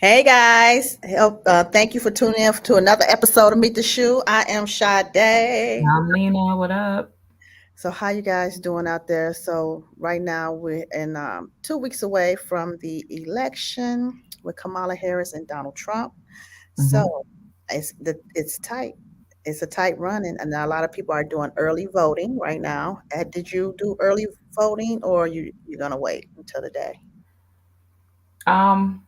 Hey guys, thank you for tuning in to another episode of Meet the Shoe. I am Sade. I'm Lena. What up? So, how you guys doing out there? So, right now we're in 2 weeks away from the election with Kamala Harris and Donald Trump. So, Hmm. it's tight. It's a tight run, and a lot of people are doing early voting right now. Did you do early voting, or you're gonna wait until the day, Um,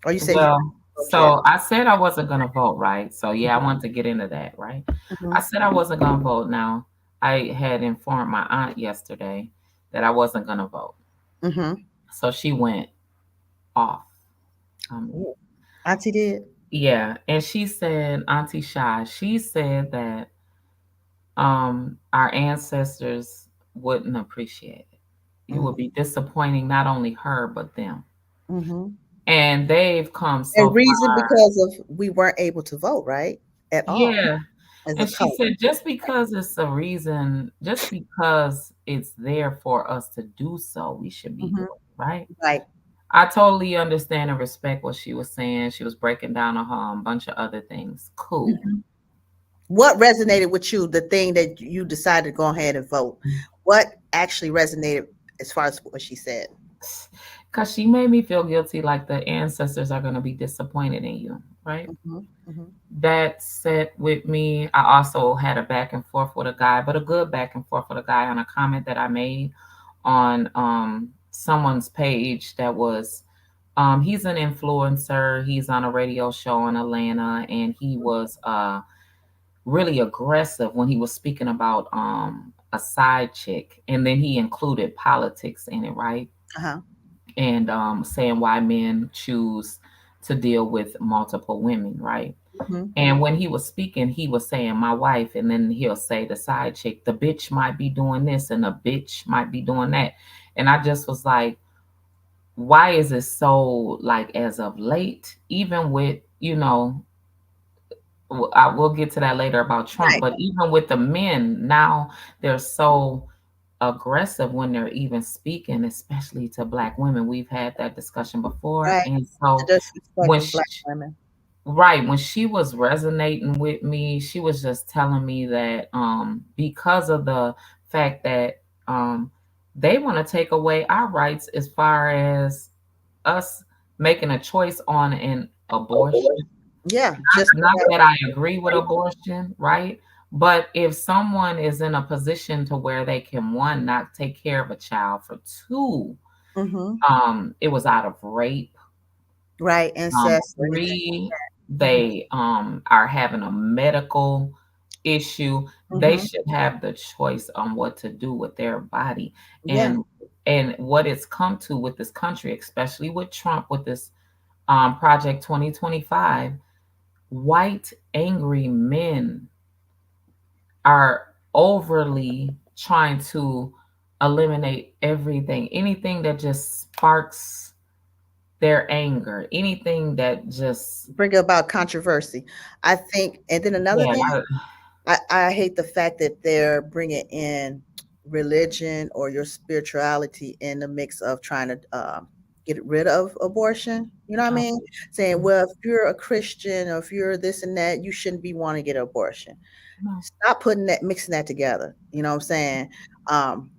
or you said you well, vote yet? so I said I wasn't gonna vote, right? So yeah, I wanted to get into that, right? I Hmm. said I wasn't gonna vote. Now, I had informed my aunt yesterday that I wasn't gonna vote. Hmm. So she went off on me. Auntie did. Yeah, and she said, Auntie Shy, she said that our ancestors wouldn't appreciate it. It would be disappointing not only her but them. Mhm. And they've come And so reason far. because of we weren't able to vote, right? At all Yeah. as a And she color. said, just because it's a reason, just because it's there for us to do so, we should be doing Mhm. it, right? Right. I totally understand and respect what she was saying. She was breaking down a bunch of other things. Cool. Mhm. What resonated with you, the thing that you decided to go ahead and vote? What actually resonated as far as what she said? Because she made me feel guilty, like the ancestors are going to be disappointed in you, right? Mhm. Mhm. That set with me. I also had a back and forth with a guy, but a good back and forth with a guy on a comment that I made on someone's page that was he's an influencer. He's on a radio show in Atlanta, and he was really aggressive when he was speaking about a side chick, and then he included politics in it, right? Uh-huh. And saying why men choose to deal with multiple women, right? Mhm. And when he was speaking, he was saying my wife, and then he'll say the side chick, the bitch might be doing this and the bitch might be doing that. And I just was like, why is it so like as of late, even with, I will get to that later about Trump, Right. but even with the men now, they're so aggressive when they're even speaking, especially to black women. We've had that discussion before. Right. And The so disrespect when of she, black women. right, when she was resonating with me, she was just telling me that because of the fact that they want to take away our rights as far as us making a choice on an abortion. Yeah, just Not that I agree with abortion, right? But if someone is in a position to where they can, one, not take care of a child, for two, mhm. it was out of rape. Right, incest or anything Three, like that. they are having a medical issue. They Mhm. should have the choice on what to do with their body. Yeah. And what it's come to with this country, especially with Trump, with this Project 2025, white angry men are overly trying to eliminate everything, anything that just sparks their anger, anything that just, Bring about controversy. I think, and then another yeah, thing, I hate the fact that they're bringing in religion or your spirituality in the mix of trying to get rid of abortion. You know what I mean? Saying, no, well, if you're a Christian or if you're this and that, you shouldn't be wanting to get an abortion. no, Stop putting that, mixing that together. You know what I'm saying? Um,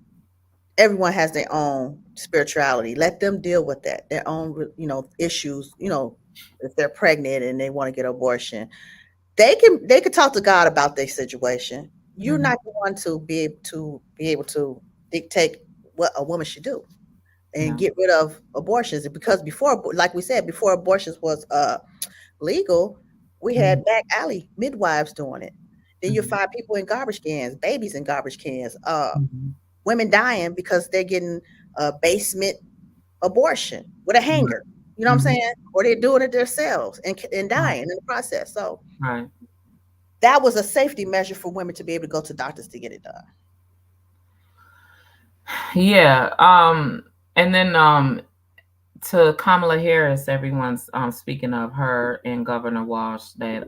Everyone has their own spirituality. Let them deal with that, their own, issues. If they're pregnant and they want to get an abortion, they could talk to God about their situation. You're mhm, not going to be able to dictate what a woman should do and no, get rid of abortions because before, like we said, before abortions was legal, we mhm, had back alley midwives doing it. Then you mhm, find people in garbage cans, babies in garbage cans, mhm, women dying because they're getting a basement abortion with a right, hanger. You know what I'm mhm, saying? Or they're doing it themselves and right, dying in the process. So right. that was a safety measure for women to be able to go to doctors to get it done. Yeah. And then to Kamala Harris, everyone's speaking of her and Governor Walsh that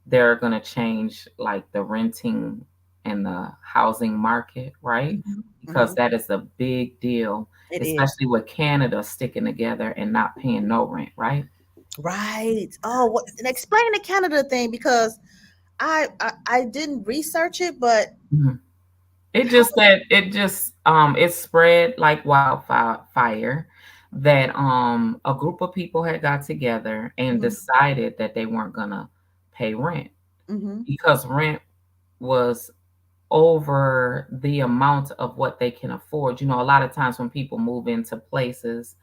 they're gonna change like the renting and the housing market, right? Mhm, Because mhm, that is a big deal. It is. especially with Canada sticking together and not paying no rent, right? Right. Oh, what, and explain the Canada thing because I didn't research it, but Mhm. It how just that it spread like wildfire that a group of people had got together and mhm, decided that they weren't gonna pay rent mhm. because rent was over the amount of what they can afford. You know, a lot of times when people move into places,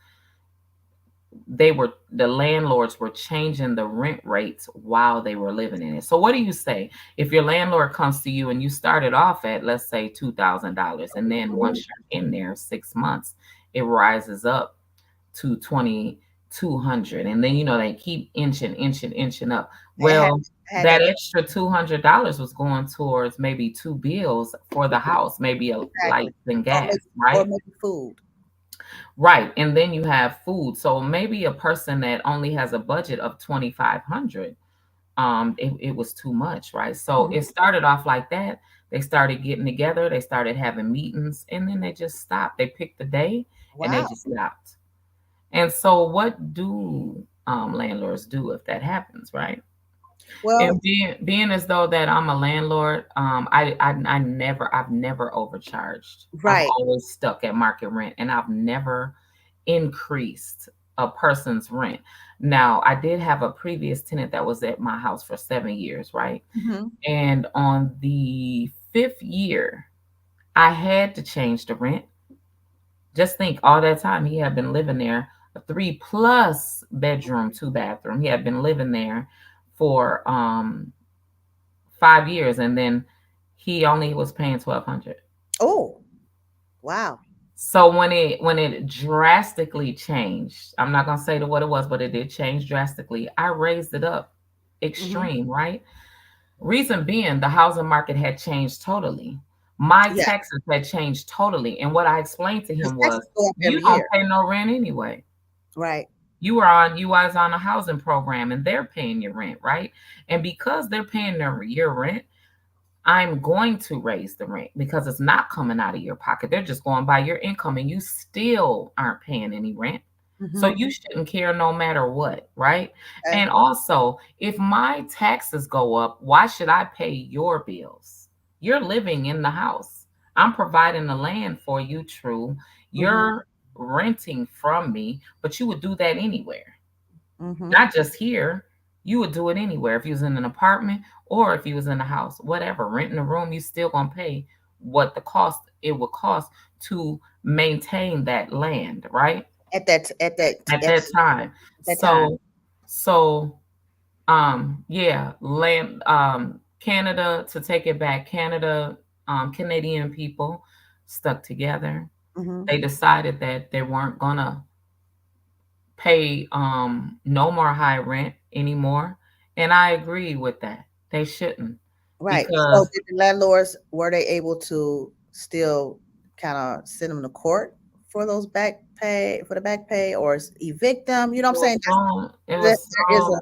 the landlords were changing the rent rates while they were living in it. So what do you say if your landlord comes to you and you started off at, let's say, $2,000, and then Mhm. once you're in there 6 months, it rises up to 2,200, and then they keep inching up. It Well, had that that extra $200 was going towards maybe two bills for the house, maybe a exactly. lights and Or gas, maybe right? food. Right, and then you have food. So maybe a person that only has a budget of 2,500, it was too much, right? So Mhm. it started off like that. They started getting together, they started having meetings, and then they just stopped. They picked the day and they Wow. just stopped. And so what do landlords do if that happens, right? Well, And being as though that I'm a landlord, I've never overcharged. I've right. always stuck at market rent, and I've never increased a person's rent. Now, I did have a previous tenant that was at my house for 7 years, right? Mhm. And on the fifth year, I had to change the rent. Just think, all that time he had been living there, a three plus bedroom, two bathroom. He had been living there for 5 years, and then he only was paying 1,200. Oh, wow. So when it drastically changed, I'm not gonna say to what it was, but it did change drastically. I raised it up Mhm. extreme, right? Reason being, the housing market had changed totally. My Yeah, taxes had changed totally, and what I explained to because him was, taxes go up you every don't year. pay no rent anyway. Right. You was on a housing program, and they're paying your rent, right? And because they're paying your rent, I'm going to raise the rent because it's not coming out of your pocket. They're just going by your income, and you still aren't paying any rent. So Mhm. you shouldn't care no matter what, right? Okay. And also, if my taxes go up, why should I pay your bills? You're living in the house. I'm providing the land for you, true. Mhm. You're renting from me, but you would do that anywhere, Mhm. not just here. You would do it anywhere. If you was in an apartment or if you was in a house, whatever, renting a room, you still gonna pay what the cost it would cost to maintain that land, right? At that time. that time. So yeah, land Canada, to take it back, Canada, Canadian people stuck together. Mhm. They decided that they weren't gonna pay no more high rent anymore. And I agree with that. They shouldn't, Right. So because did the landlords were they able to still kind of send them to court for those back pay for the back pay or evict them? You know what I'm it was saying? so it There, was there is so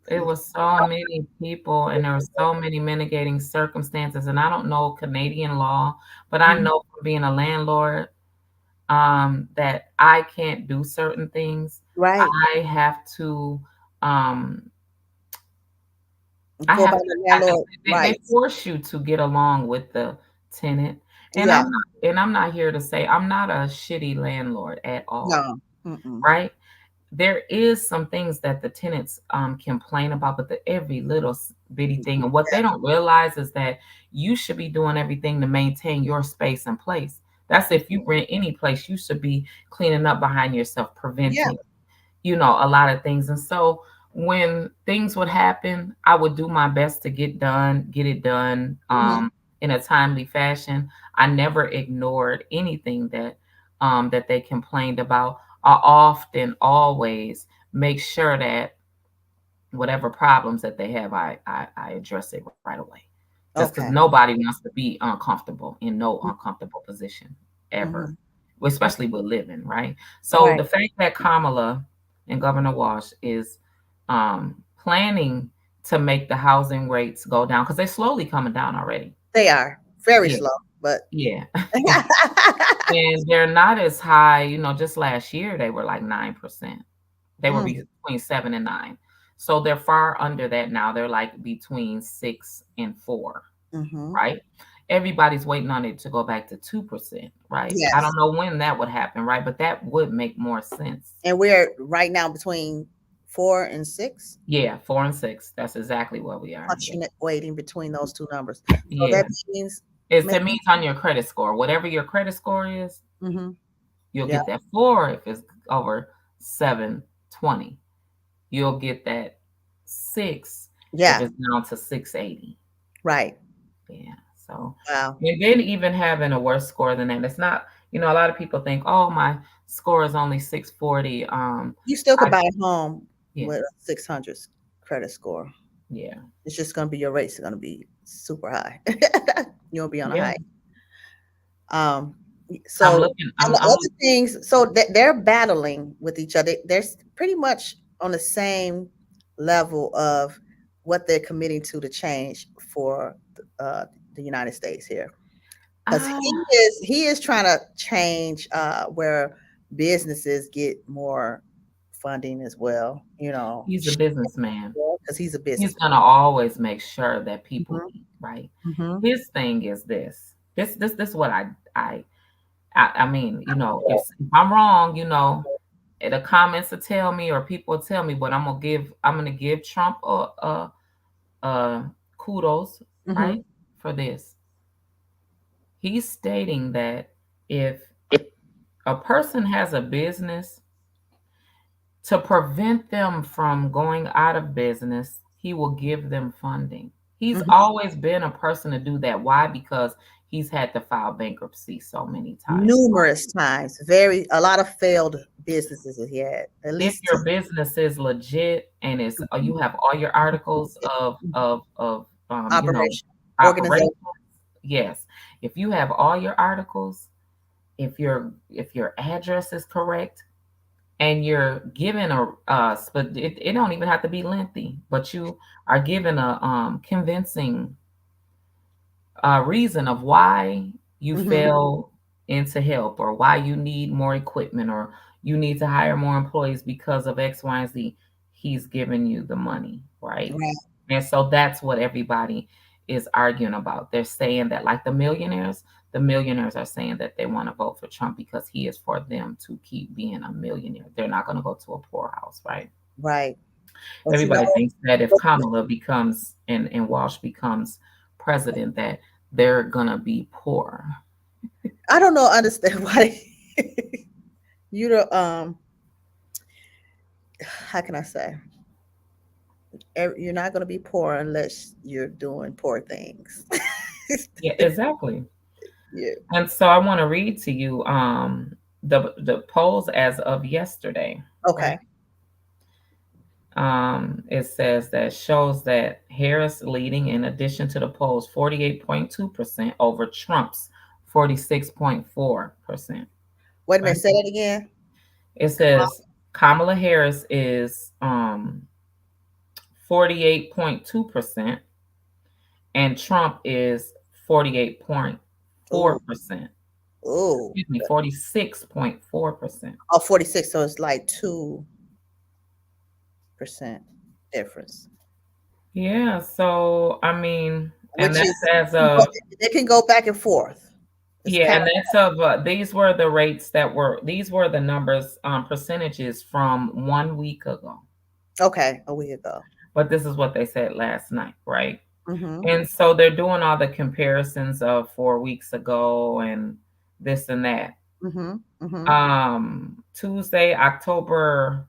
it was so many people, and there were so many mitigating circumstances. And I don't know Canadian law, but I Mhm. know from being a landlord, that I can't do certain things. Right. I have to um I Go by have the I have landlord they rights. force you to get along with the tenant, and Yeah. I'm not here to say I'm not a shitty landlord at all, No. Mm-mm. right? There is some things that the tenants complain about, but every little bitty thing, and what they don't realize is that you should be doing everything to maintain your space and place. That's if you rent any place, you should be cleaning up behind yourself, Yeah. preventing a lot of things. And so when things would happen, I would do my best to get it done Mhm. in a timely fashion. I never ignored anything that they complained about. I often always make sure that whatever problems that they have, I address it right away. Just because Okay. nobody wants to be uncomfortable in no uncomfortable position ever, Mhm. especially with living, right? So Right. the fact that Kamala and Governor Walsh is planning to make the housing rates go down, because they're slowly coming down already. They are very Yeah, slow. but Yeah. And they're not as high, just last year they were like 9%. They were mm, between 7 and 9. So they're far under that now. They're like between 6 and 4, mm-hmm. right? Everybody's waiting on it to go back to 2%, right? I Yes. don't know when that would happen, right? But that would make more sense. And we're right now between 4 and 6, Yeah, 4 and 6. That's exactly what we are. Yeah. fluctuating between those two numbers. So that Yeah. means It maybe. means on your credit score, whatever your credit score is, Hmm. you'll Yeah. get that 4 if it's over 720. You'll get that 6 if Yeah. it's down to 680. Right. Yeah. So, Wow. and then even having a worse score than that, it's not, a lot of people think, oh, my score is only 640. You still could I, buy a home yeah, with a 600 credit score. yeah, It's just going to be your rates are going to be super high. You'll be on a yeah. high. Um, I'm so, looking, and the other things, so they're battling with each other. They're pretty much on the same level of what they're committing to the change for the United States here, because uh, he is trying to change where businesses get more funding as well. he's a businessman. Because he's a He's businessman. gonna always make sure that people Hmm. eat, right? Hmm. His thing is this. This is what I mean, if I'm wrong, the comments will tell me or people will tell me, but I'm gonna give Trump a kudos, right, Hmm. for this. He's stating that if a person has a business, to prevent them from going out of business, he will give them funding. He's Hmm. always been a person to do that. Why? Because he's had to file bankruptcy so many times. Numerous times, a lot of failed businesses that he had, at If least your business is legit and you have all your articles of operation, operation, organization. yes. If you have all your articles, if your address is correct, and you're given but it don't even have to be lengthy, but you are given a convincing reason of why you Hmm. fail into help, or why you need more equipment, or you need to hire more employees because of X, Y, and Z. He's giving you the money, right? Right, And so that's what everybody is arguing about. They're saying that, like the millionaires are saying that they want to vote for Trump because he is for them to keep being a millionaire. They're not going to go to a poorhouse, right? right. But Everybody thinks that if Kamala becomes and Walsh becomes president, that they're gonna be poor. I don't know. Understand why you don't. How can I say? You're not going to be poor unless you're doing poor things. Yeah, exactly. Yeah. And so I want to read to you the polls as of yesterday, right? Okay. It says that shows that Harris leading, in addition to the polls, 48.2% over Trump's 46.4%. Wait a Right? minute. Say that again. It says Kamala Harris is 48.2%, and Trump is 48.4%. Oh, oh, Excuse me, 46.4%. oh, 46. So it's like 2% difference, Yeah, so I mean, and which that's is as of it can go back and forth. It's yeah, kind and that's of these were the rates these were the numbers, percentages from 1 week ago. of okay a week ago. But this is what they said last night, right? Mm-hmm. And so they're doing all the comparisons of 4 weeks ago and this and that. Mm-hmm. Mm-hmm. Tuesday, October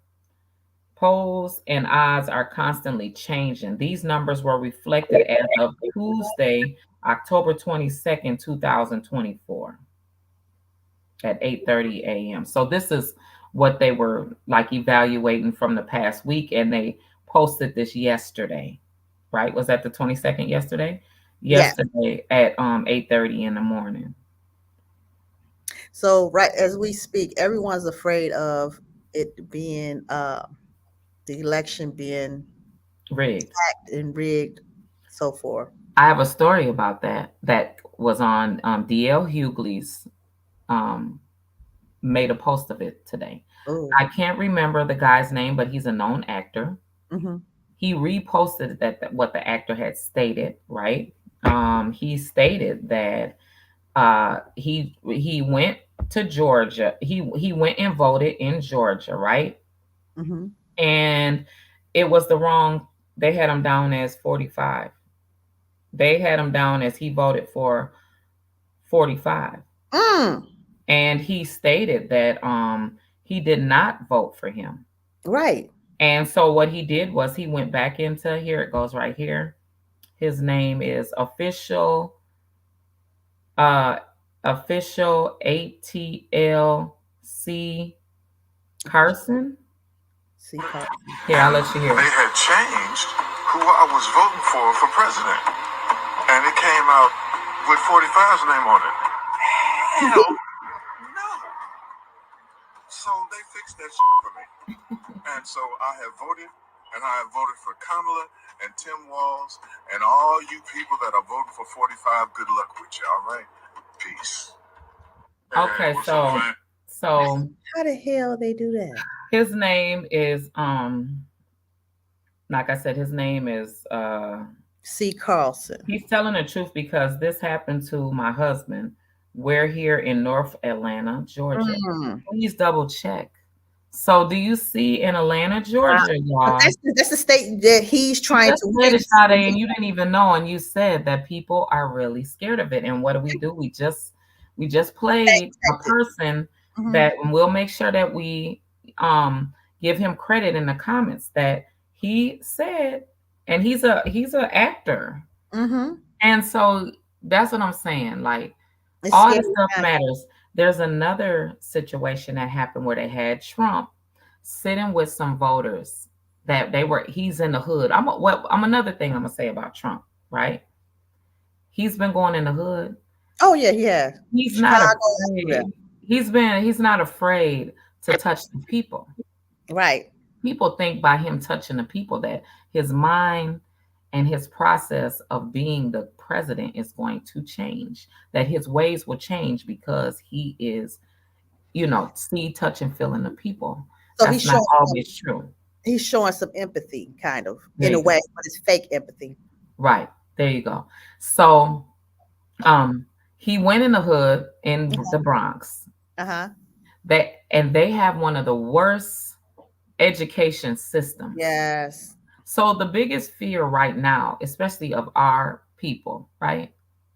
polls and odds are constantly changing. These numbers were reflected as of Tuesday, October 22nd, 2024 at 8:30 a.m. So this is what they were like evaluating from the past week, and they posted this yesterday, right? Was that the 22nd yesterday? Yeah. Yesterday at 8:30 in the morning. So right as we speak, everyone's afraid of it being the election being Rigged. hacked and rigged. so forth. I have a story about that that was on DL Hughley's um, made a post of it today. Oh. I can't remember the guy's name, but he's a known actor. Mm-hmm. He reposted that what the actor had stated, right? He stated that he went to Georgia. He went and voted in Georgia, right? Mm-hmm. And it was the wrong. They had him down as 45. They had him down as he voted for 45, Mm. and he stated that he did not vote for him. Right. And so what he did was he went back into, here it goes right here. His name is uh official ATLC Carson. See, Carson. Here, I'll let you hear. They had changed who I was voting for president. And it came out with 45's name on it. Hell no. So they fixed that for me. And so I have voted, and I have voted for Kamala and Tim Walz and all you people that are voting for 45. Good luck with you, all right? Peace. Okay, so How the hell they do that? his name is like I said, his name is C. Carlson. he's telling the truth because this happened to my husband. We're here in North Atlanta, Georgia. Mm. Please double check. So do you see in Atlanta, Georgia, y'all? That's the state that he's trying Just to said win. it, Sade, and you didn't even know, and you said that people are really scared of it. And what do? We just played a person Mm-hmm. that, and we'll make sure that we give him credit in the comments that he said, and he's a actor, Mm-hmm. and so that's what I'm saying. Like It's all scary. this stuff matters. There's another situation that happened where they had Trump sitting with some voters that he's in the hood. I'm another thing I'm gonna say about Trump, right? He's been going in the hood. Oh yeah, yeah. He's not Chicago. afraid. He's not afraid to touch the people. Right. People think by him touching the people that his mind and his process of being the president is going to change, that his ways will change because he is, see, touch, and feeling the people. So That's not always true. he's showing some empathy, kind of, There in a you go. way, but it's fake empathy. Right. There you go. So he went in the hood in the Bronx. Uh-huh. They have one of the worst education systems. Yes. So the biggest fear right now, especially of our people, right,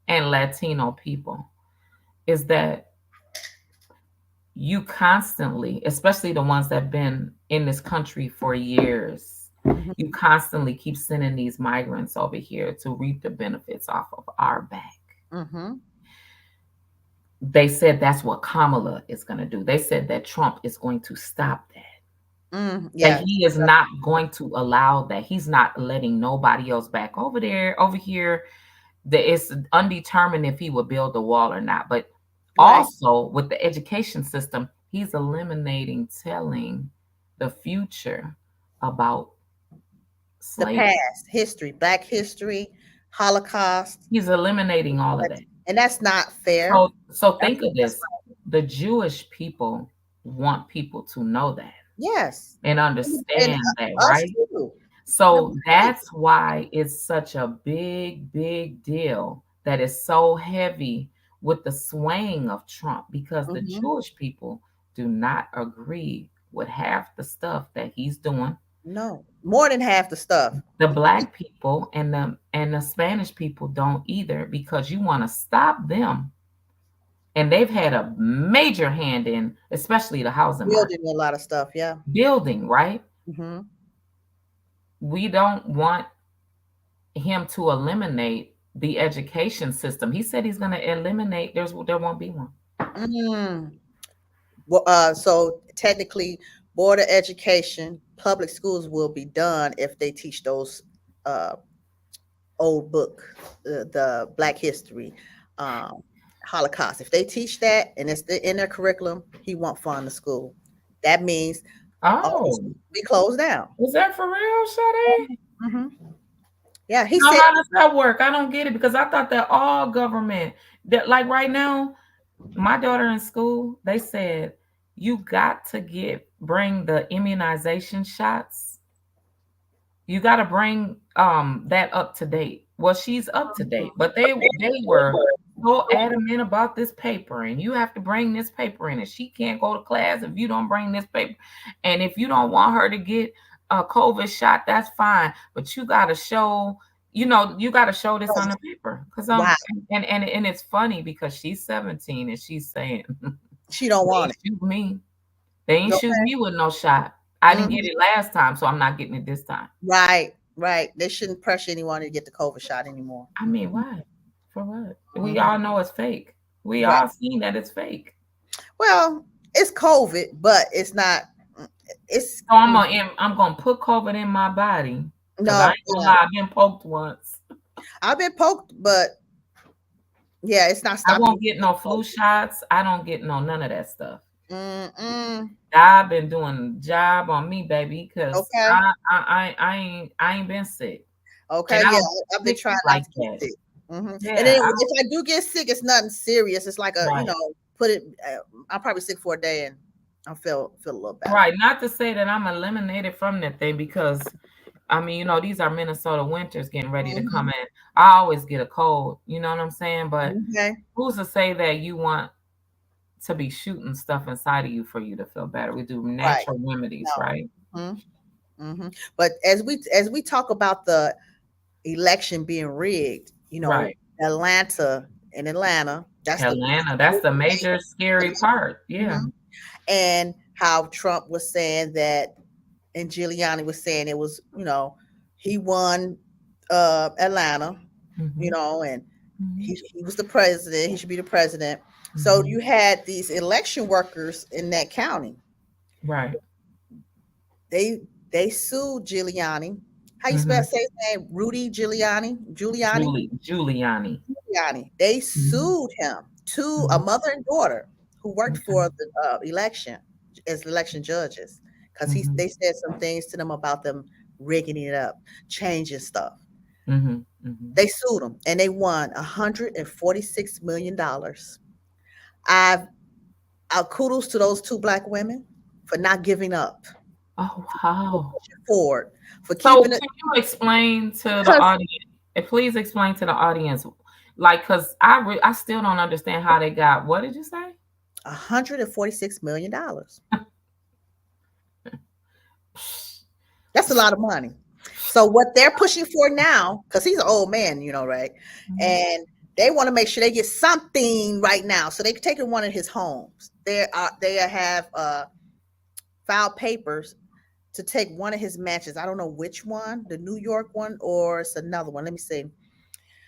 and Latino people, is that you constantly, especially the ones that have been in this country for years, Mm-hmm. you constantly keep sending these migrants over here to reap the benefits off of our back. Mm-hmm. They said that's what Kamala is going to do. They said that Trump is going to stop that. Yeah. That he is not going to allow that. He's not letting nobody else back over here. That it's undetermined if he will build a wall or not. But Right. also with the education system, he's eliminating telling the future about The slavery. past, history, Black history, Holocaust, He's eliminating all of that. and that's not fair. So think of this. The Jewish people want people to know that Yes. and And understand that, us right? too. So that's why it's such a big, big deal that is so heavy with the swaying of Trump, because the Mhm. Jewish people do not agree with half the stuff that he's doing. No, more than half the stuff. The Black people and the Spanish people don't either, because you want to stop them. And they've had a major hand in, especially the housing market. Building a lot of stuff. Yeah. Building, right? Mm-hmm. We don't want him to eliminate the education system. He said he's going to eliminate. There won't be one. Mm. Well, so technically, Board of Education, public schools will be done if they teach those uh, old book, the Black history, Holocaust. If they teach that and it's in their curriculum, he won't fund the school. That means all Oh, schools will be closed down. is that for real, Sade? Mm-hmm. Yeah, he Now, said, how does that work? I don't get it because I thought that all government, that like right now, my daughter in school, they said you got to bring the immunization shots. You got to bring that up to date. Well, she's up to date, but they were so adamant about this paper, and you have to bring this paper in, and she can't go to class if you don't bring this paper. And if you don't want her to get a COVID shot, that's fine, but you got to show. You got to show this on the paper because wow, and it's funny because she's 17 and she's saying she don't they want ain't it. shoot me. They ain't shoot Okay. me with no shot. I didn't get Mhm. it last time, so I'm not getting it this time. Right, right. They shouldn't pressure anyone to get the COVID shot anymore. I mean, why? For what? We Mhm. all know it's fake. We Right. all seen that it's fake. Well, it's COVID, but it's not. It's So I'm gonna put COVID in my body because I no, ain't gonna yeah. lie, I've been poked once. I've been poked, but yeah, it's not I stopping me won't from get no getting flu COVID. shots. I don't get no none of that stuff. Mm-mm. I've been doing a job on me, baby, because Okay. I ain't been sick, and Okay. I Yeah, don't I've been get trying sick not like to get that. sick. And Yeah, then I don't. if I do get sick, it's nothing serious. It's like a, Right. put it. I'm probably sick for a day, and I feel a little better. Right. Not to say that I'm eliminated from that thing because I mean, these are Minnesota winters getting ready to come Hmm. in. I always get a cold, you know what I'm saying? But Okay. who's to say that you want to be shooting stuff inside of you for you to feel better? We do Right. natural remedies, right? No. Hmm. But as we talk about the election being rigged, Right. Atlanta, that's the Atlanta, that's the major scary part. Yeah. Mhm. And how Trump was saying that, and Giuliani was saying it was, he won Atlanta, Hmm. and Hmm. he was the president. He should be the president. So Hmm. you had these election workers in that county. Right. They they sued Giuliani. How you Hmm. say his name? Rudy Giuliani. Giuliani. Giuliani. Giuliani. They Hmm. sued him, to a Hmm. mother and daughter who worked Okay. for the election as election judges, because Hmm. they said some things to them about them rigging it up, changing stuff. Hmm. Hmm. They sued him and they won $146 million. I've kudos to those two black women for not giving up, Oh for wow. pushing forward, for So keeping it, can you explain to the because audience? Please explain to the audience, like, cause I still don't understand how they got. What did you say? $146 million. That's a lot of money. So what they're pushing for now, because he's an old man, right? Mhm. And they want to make sure they get something right now, so they can take it to one of his homes. They have filed papers to take one of his matches. I don't know which one, the New York one or it's another one. Let me see.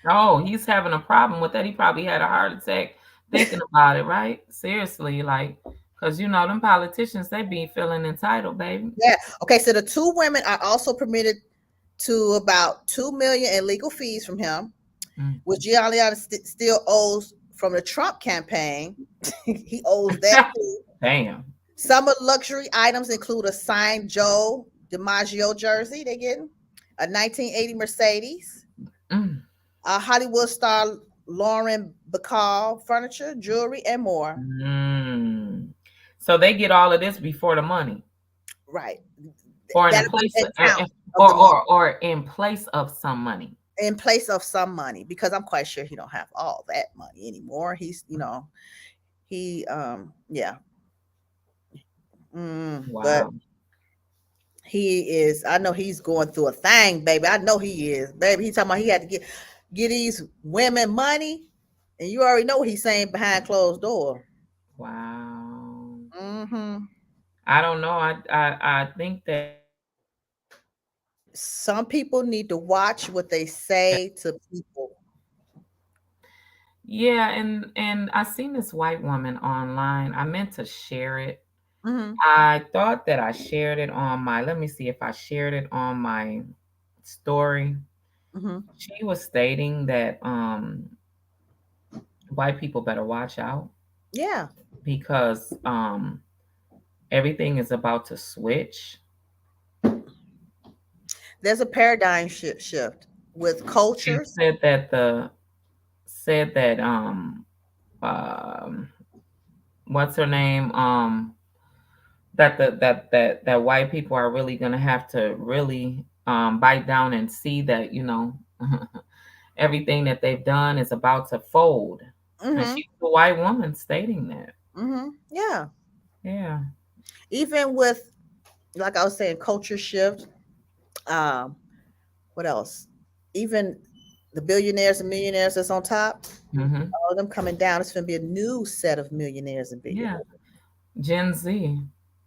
Oh, he's having a problem with that. He probably had a heart attack thinking about it, right? Seriously, like, cause them politicians, they be feeling entitled, baby. Yeah. Okay. So the two women are also permitted to about 2 million in legal fees from him, Mm. which Giuliani still owes from the Trump campaign. He owes that too. Damn. Some of the luxury items include a signed Joe DiMaggio jersey they getting, a 1980 Mercedes, Mm. a Hollywood star Lauren Bacall furniture, jewelry, and more. Mm. So they get all of this before the money, Right. or in That'll be place, an count of or the money in place of some money. in place of some money, because I'm quite sure he don't have all that money anymore. He's, yeah. But Wow. he is. I know he's going through a thing, baby. I know he is, baby. He's talking about he had to get these women money, and you already know what he's saying behind closed door. Wow. Hmm. I don't know. I think that Some people need to watch what they say to people. yeah, and I seen this white woman online. I meant to share it. Hmm. I thought that I shared it on my, let me see if I shared it on my story. Hmm. She was stating that white people better watch out Yeah, because everything is about to switch. there's a paradigm shift. with She cultures. said that um what's her name, that white people are really gonna have to really bite down and see that, everything that they've done is about to fold. And Mm-hmm. she's a white woman stating that. Mm-hmm. Yeah. Yeah. Even with, like I was saying, culture shift. Um, what else? Even the billionaires and millionaires that's on top, Hmm. all of them coming down. It's going to be a new set of millionaires and Yeah. billionaires. Gen Z.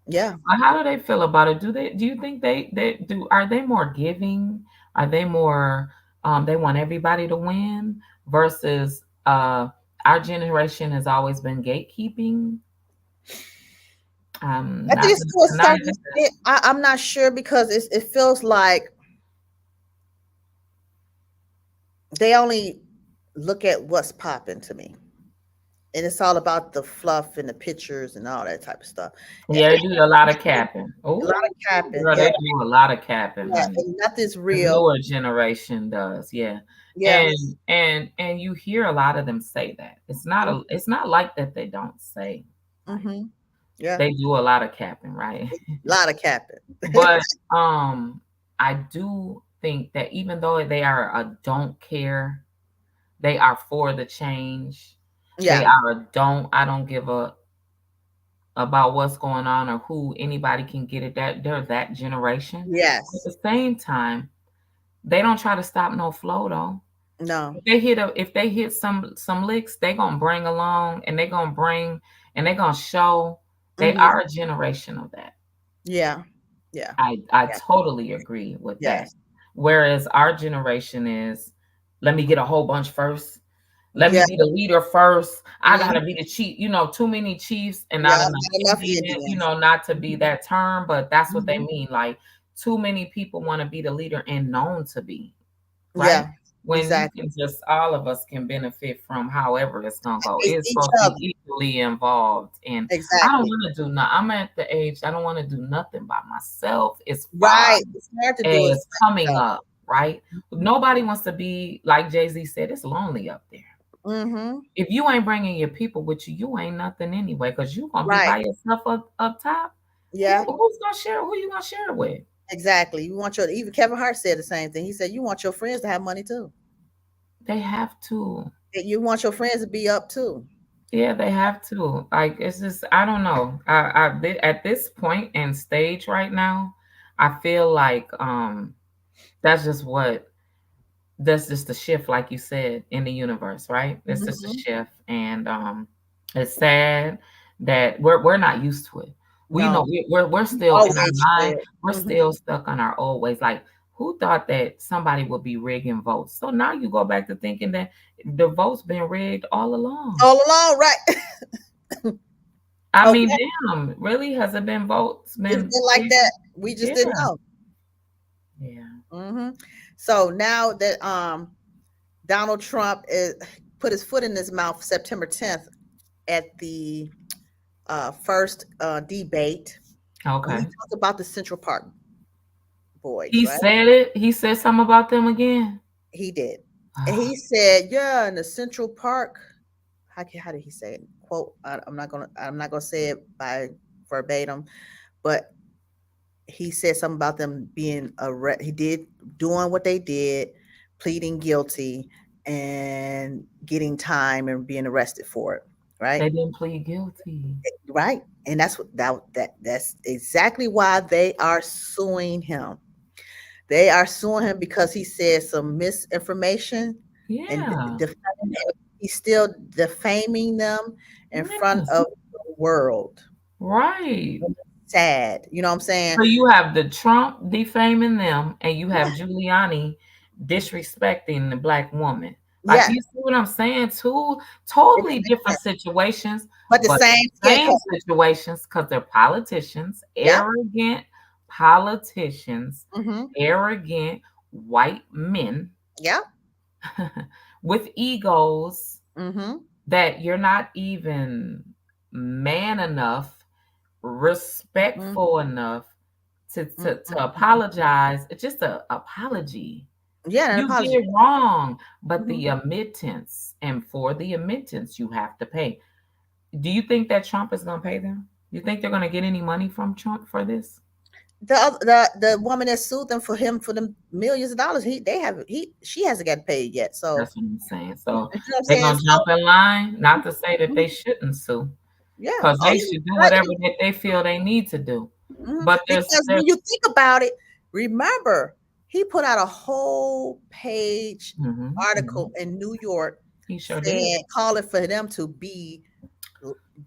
Yeah. How do they feel about it? Do you think they do, are they more giving? Are they more they want everybody to win versus our generation has always been gatekeeping? I think Not it's to a not certain extent. I'm not sure because it feels like they only look at what's popping to me. And it's all about the fluff and the pictures and all that type of stuff. Yeah, they do a lot of capping. A lot Oh, of capping. girl, Yeah. they do a lot of capping, Yeah. honey. And nothing's The real. newer generation does, yeah. Yeah. And you hear a lot of them say that. It's not like that they don't say. Like Mm-hmm. Yeah. they do a lot of capping, right? A lot of capping. But I do think that even though they are a don't care, they are for the change. They Yeah. are a I don't give a about what's going on or who anybody can get it. That they're that generation. At Yes. the same time, they don't try to stop no flow though. No. If they hit some licks, they gonna bring along and they gonna bring and they gonna show they Mm-hmm. are a generation of that. Yeah. Yeah. I Yeah. totally agree with that. Yes. Whereas our generation is, let me get a whole bunch first. Let me Yeah. be the leader first. I Mm-hmm. gotta be the chief. Too many chiefs and Yeah. not enough Not enough Indian. Indians. Not to be that term, but that's what they Mm-hmm. mean. Like too many people want to be the leader and known to be, right? Yeah. When you Exactly. can just all of us can benefit from however it's gonna go. It's Each supposed to other. be equally involved. And I don't Exactly. want to do nothing. I'm at the age I don't want to do nothing by myself as far Right. It's hard to do it as by coming yourself. up, right? Nobody wants to be like Jay-Z said, it's lonely up there. Mm-hmm. If you ain't bringing your people with you, you ain't nothing anyway, because you gonna be Right. by yourself up top. Yeah. Who's gonna share? Who you gonna share it with? Exactly. You want your even Kevin Hart said the same thing. He said you want your friends to have money too. They have to. You want your friends to be up too. Yeah, they have to. Like it's just I don't know. At this point and stage right now, I feel like that's just what that's just a shift, like you said, in the universe, right? It's just a Mm-hmm. shift, and it's sad that we're not used to it. We know No. we're still in our Always mind. said. We're Mm-hmm. still stuck on our old ways. Like who thought that somebody would be rigging votes? So now you go back to thinking that the votes been rigged all along. All along, right? I mean, Okay. damn, really has it been votes It's been been like rigged? that. We just Yeah, didn't know. yeah. Hmm. So now that Donald Trump put his foot in his mouth September 10th at the first debate, when he Okay. talked about the Central Park boys, He right? said it. He said something about them again. He did. And he said, "Yeah, in the Central Park." How did he say it? Quote. I'm not gonna say it by verbatim, but he said something about them being he did doing what they did, pleading guilty, and getting time and being arrested for it. Right. They didn't plead guilty. Right. And that's what that's exactly why they are suing him. They are suing him because he said some misinformation and Yeah. he's still defaming them in front Yes. of the world. Right. Sad. You know what I'm saying? So you have the Trump defaming them, and you have Giuliani disrespecting the black woman. Like Yeah. you see what I'm saying? Two It totally don't make different sense. situations, But the but same skin same color. situations because they're politicians, Yep. arrogant politicians, Mm-hmm. arrogant white men Yep. with egos Mm-hmm. that you're not even man enough, Mm-hmm. respectful enough to apologize. It's just a apology. Yeah, an You apology. did wrong, but Mhm. the admittance, and for the admittance, you have to pay. Do you think that Trump is going to pay them? You think they're going to get any money from Trump for this? The woman that sued them for him for the millions of dollars, she hasn't got paid yet. So That's what I'm saying. So you know what I'm they're saying? going to jump So in line, not to say that mhm, they shouldn't sue, yeah. because Oh they yeah. should do Right. whatever that they feel they need to do. But Because when you think about it, remember he put out a whole page mhm, article mhm. in New York He sure did. saying calling for them to be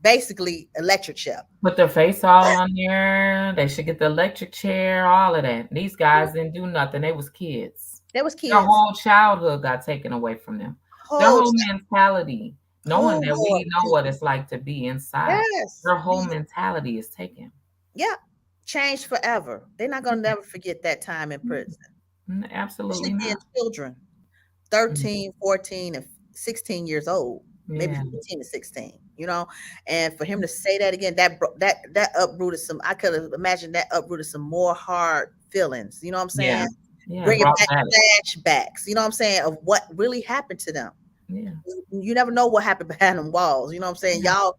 basically electric chair. Put their face all on there. They should get the electric chair, all of that. These guys didn't do nothing. They was kids. There was Their kids. whole childhood got taken away from them. Their Whole whole mentality, knowing oh that Lord we know what Jesus. it's like to be inside, Yes. their whole mentality is taken. Yeah. Changed forever. They're not gonna never forget that time in prison. Absolutely Especially being not. children, Mm, 13, 14, and 16 years old, maybe yeah, 14 to 16, and for him to say that again, that uprooted some, I could have imagined that uprooted some more hard feelings, you know what I'm yeah, saying? yeah. Bringing Brought back back. flashbacks, you know what I'm saying, of what really happened to them. Yeah, You never know what happened behind them walls, you know what I'm saying? yeah. Y'all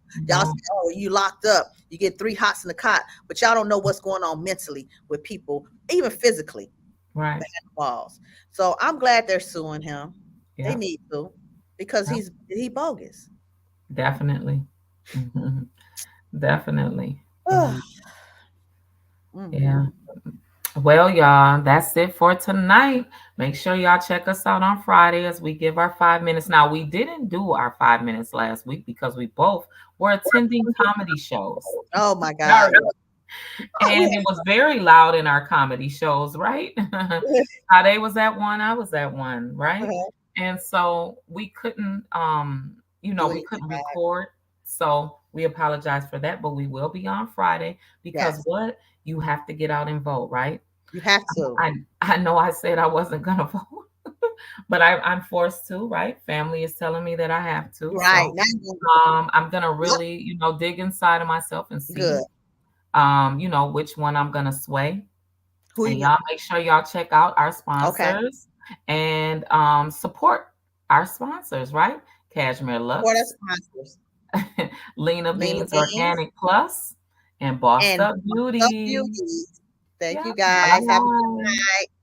say, No, oh, you locked up, you get 3 hots in the cot, but y'all don't know what's going on mentally with people, even physically right. behind the walls. So I'm glad they're suing him. They Yep, need to because yep. he bogus. Definitely. Mhm. Definitely. Ugh. Yeah. Mhm. Well, y'all, that's it for tonight. Make sure y'all check us out on Friday as we give our 5 minutes. Now, we didn't do our 5 minutes last week because we both were attending comedy shows. Oh my God. Sorry. And it was very loud in our comedy shows, right? How they was at one, I was at one, right? Uh-huh. And so we couldn't Do we anything couldn't right. record. So we apologize for that, but we will be on Friday because Yes, what? You have to get out and vote, right? you have to. I know I said I wasn't gonna vote, but I'm forced to, right? Family is telling me that I have to. Right So now, I'm gonna yep, really, dig inside of myself and see good. which one I'm gonna sway. Who And you y'all got? make sure y'all check out our Okay, sponsors and support our sponsors, right? Cashmere support our Lux, sponsors. Lena Lena Beans Beans Organic Plus, and Bossed and Up Up Beauty. Beauties. Thank Yeah. you guys. Have a good Bye. night.